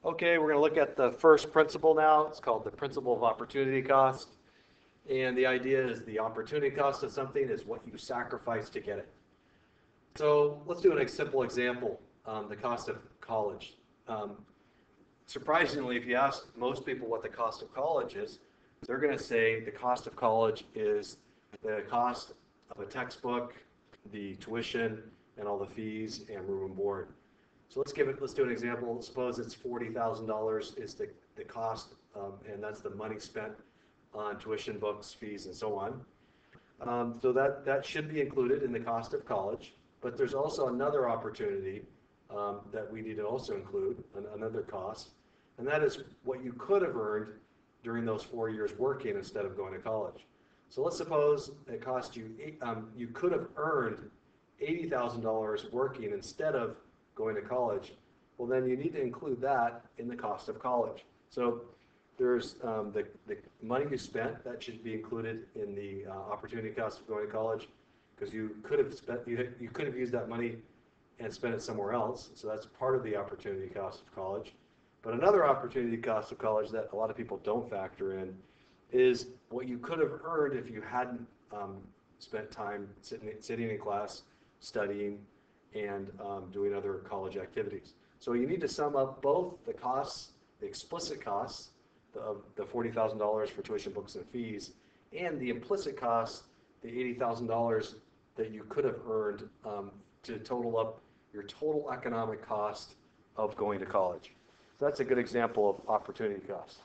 Okay, we're going to look at the first principle now. It's called the principle of opportunity cost. And the idea is the opportunity cost of something is what you sacrifice to get it. So let's do a simple example, the cost of college. Surprisingly, if you ask most people what the cost of college is, they're going to say the cost of college is the cost of a textbook, the tuition, and all the fees and room and board. So let's do an example. Suppose it's $40,000 is the cost, and that's the money spent on tuition, books, fees, and so on. So that should be included in the cost of college. But there's also another opportunity that we need to also include, another cost, and that is what you could have earned during those 4 years working instead of going to college. So let's suppose it cost you, you could have earned $80,000 working instead of going to college. Well, then you need to include that in the cost of college. So there's the money you spent, that should be included in the opportunity cost of going to college, because you could have used that money and spent it somewhere else. So that's part of the opportunity cost of college. But another opportunity cost of college that a lot of people don't factor in is what you could have earned if you hadn't spent time sitting in class, studying, and doing other college activities. So you need to sum up both the costs, the explicit costs of the $40,000 for tuition, books, and fees, and the implicit costs, the $80,000 that you could have earned to total up your total economic cost of going to college. So that's a good example of opportunity cost.